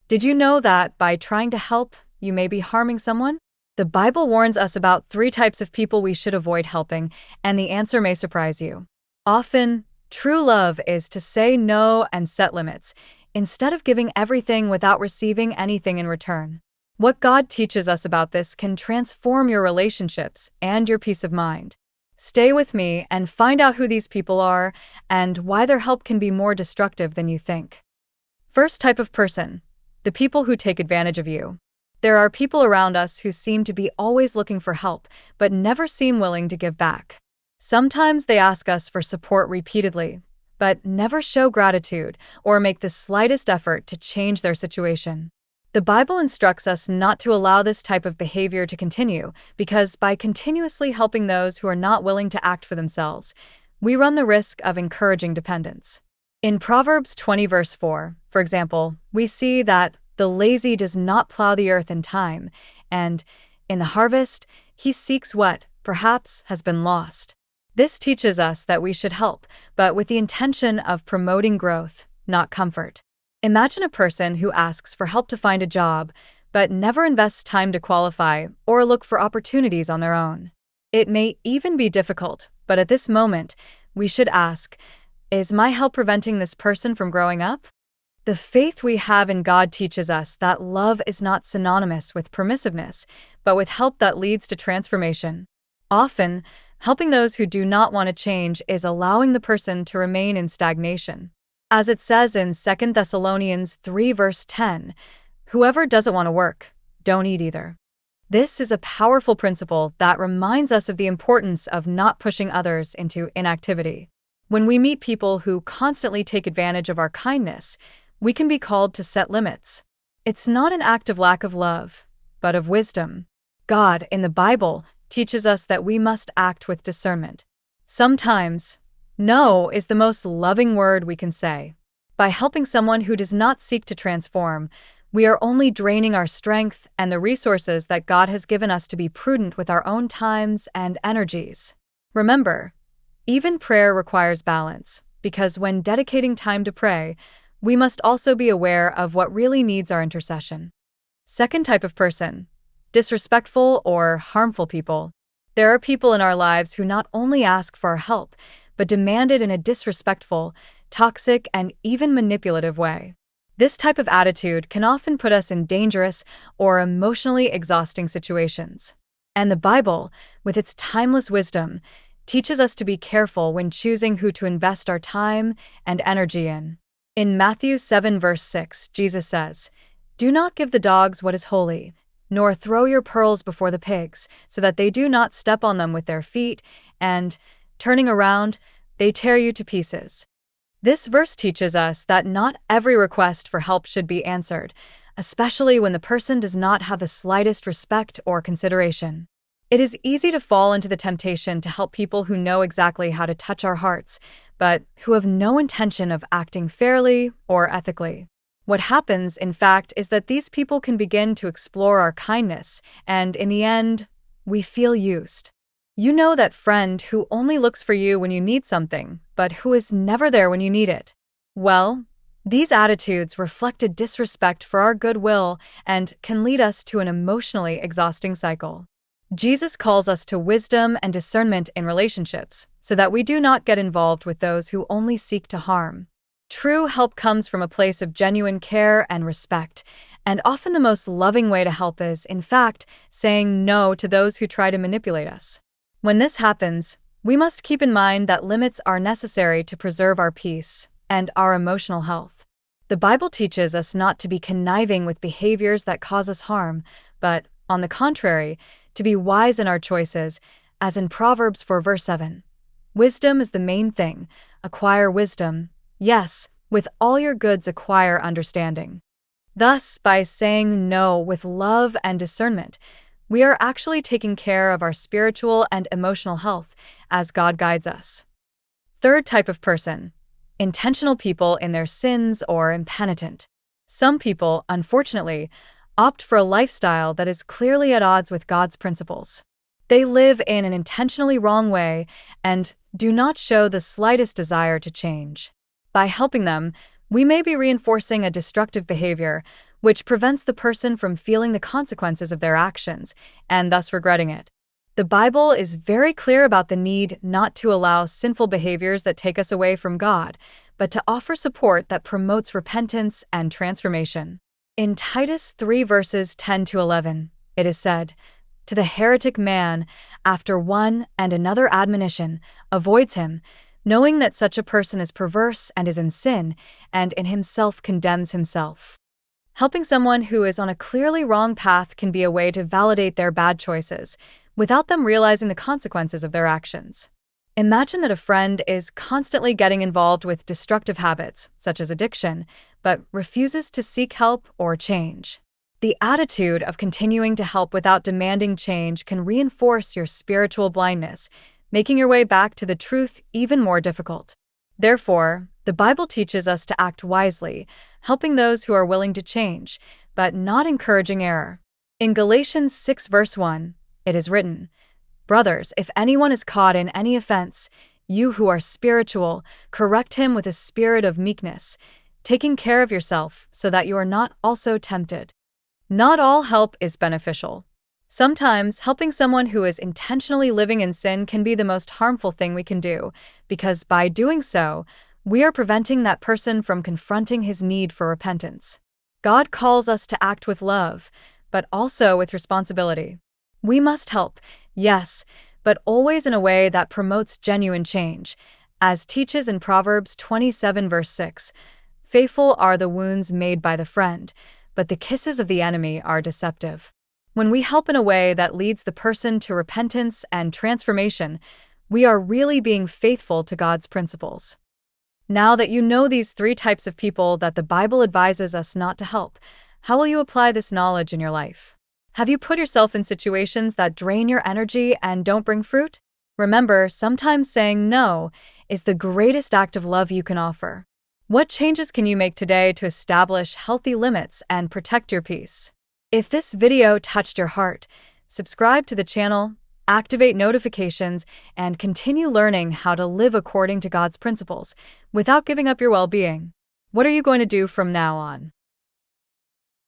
Did you know that by trying to help, you may be harming someone? The Bible warns us about three types of people we should avoid helping, and the answer may surprise you. Often, true love is to say no and set limits, instead of giving everything without receiving anything in return. What God teaches us about this can transform your relationships and your peace of mind. Stay with me and find out who these people are and why their help can be more destructive than you think. First type of person: the people who take advantage of you. There are people around us who seem to be always looking for help, but never seem willing to give back. Sometimes they ask us for support repeatedly, but never show gratitude or make the slightest effort to change their situation. The Bible instructs us not to allow this type of behavior to continue, because by continuously helping those who are not willing to act for themselves, we run the risk of encouraging dependence. In Proverbs 20 verse 4, for example, we see that the lazy does not plow the earth in time, and in the harvest, he seeks what, perhaps, has been lost. This teaches us that we should help, but with the intention of promoting growth, not comfort. Imagine a person who asks for help to find a job, but never invests time to qualify or look for opportunities on their own. It may even be difficult, but at this moment, we should ask, is my help preventing this person from growing up? The faith we have in God teaches us that love is not synonymous with permissiveness, but with help that leads to transformation. Often, helping those who do not want to change is allowing the person to remain in stagnation. As it says in 2 Thessalonians 3 verse 10, whoever doesn't want to work, don't eat either. This is a powerful principle that reminds us of the importance of not pushing others into inactivity. When we meet people who constantly take advantage of our kindness, we can be called to set limits. It's not an act of lack of love, but of wisdom. God, in the Bible, teaches us that we must act with discernment. Sometimes, no is the most loving word we can say. By helping someone who does not seek to transform, we are only draining our strength and the resources that God has given us to be prudent with our own times and energies. Remember, even prayer requires balance, because when dedicating time to pray, we must also be aware of what really needs our intercession. Second type of person: disrespectful or harmful people. There are people in our lives who not only ask for our help, but demand it in a disrespectful, toxic, and even manipulative way. This type of attitude can often put us in dangerous or emotionally exhausting situations. And the Bible, with its timeless wisdom, teaches us to be careful when choosing who to invest our time and energy in. In Matthew 7 verse 6, Jesus says, "Do not give the dogs what is holy, nor throw your pearls before the pigs, so that they do not step on them with their feet, and, turning around, they tear you to pieces." This verse teaches us that not every request for help should be answered, especially when the person does not have the slightest respect or consideration. It is easy to fall into the temptation to help people who know exactly how to touch our hearts, but who have no intention of acting fairly or ethically. What happens, in fact, is that these people can begin to explore our kindness, and in the end, we feel used. You know that friend who only looks for you when you need something, but who is never there when you need it. Well, these attitudes reflect a disrespect for our goodwill and can lead us to an emotionally exhausting cycle. Jesus calls us to wisdom and discernment in relationships, so that we do not get involved with those who only seek to harm. True help comes from a place of genuine care and respect, and often the most loving way to help is, in fact, saying no to those who try to manipulate us. When this happens, we must keep in mind that limits are necessary to preserve our peace and our emotional health. The Bible teaches us not to be conniving with behaviors that cause us harm, but, on the contrary, to be wise in our choices, as in Proverbs 4 verse 7. Wisdom is the main thing. Acquire wisdom. Yes, with all your goods acquire understanding. Thus, by saying no with love and discernment, we are actually taking care of our spiritual and emotional health as God guides us. Third type of person: intentional people in their sins or impenitent. Some people, unfortunately, opt for a lifestyle that is clearly at odds with God's principles. They live in an intentionally wrong way and do not show the slightest desire to change. By helping them, We may be reinforcing a destructive behavior, which prevents the person from feeling the consequences of their actions and thus regretting it. The Bible is very clear about the need not to allow sinful behaviors that take us away from God, but to offer support that promotes repentance and transformation. In Titus 3 verses 10 to 11, it is said, "To the heretic man, after one and another admonition, avoids him, knowing that such a person is perverse and is in sin, and in himself condemns himself." Helping someone who is on a clearly wrong path can be a way to validate their bad choices, without them realizing the consequences of their actions. Imagine that a friend is constantly getting involved with destructive habits, such as addiction, but refuses to seek help or change. The attitude of continuing to help without demanding change can reinforce your spiritual blindness, making your way back to the truth even more difficult. Therefore, the Bible teaches us to act wisely, helping those who are willing to change, but not encouraging error. In Galatians 6 verse 1, it is written, "Brothers, if anyone is caught in any offense, you who are spiritual, correct him with a spirit of meekness, taking care of yourself so that you are not also tempted." Not all help is beneficial. Sometimes helping someone who is intentionally living in sin can be the most harmful thing we can do, because by doing so, we are preventing that person from confronting his need for repentance. God calls us to act with love, but also with responsibility. We must help, yes, but always in a way that promotes genuine change. As teaches in Proverbs 27 verse 6, "Faithful are the wounds made by the friend, but the kisses of the enemy are deceptive." When we help in a way that leads the person to repentance and transformation, we are really being faithful to God's principles. Now that you know these three types of people that the Bible advises us not to help, how will you apply this knowledge in your life? Have you put yourself in situations that drain your energy and don't bring fruit? Remember, sometimes saying no is the greatest act of love you can offer. What changes can you make today to establish healthy limits and protect your peace? If this video touched your heart, subscribe to the channel, activate notifications, and continue learning how to live according to God's principles without giving up your well-being. What are you going to do from now on?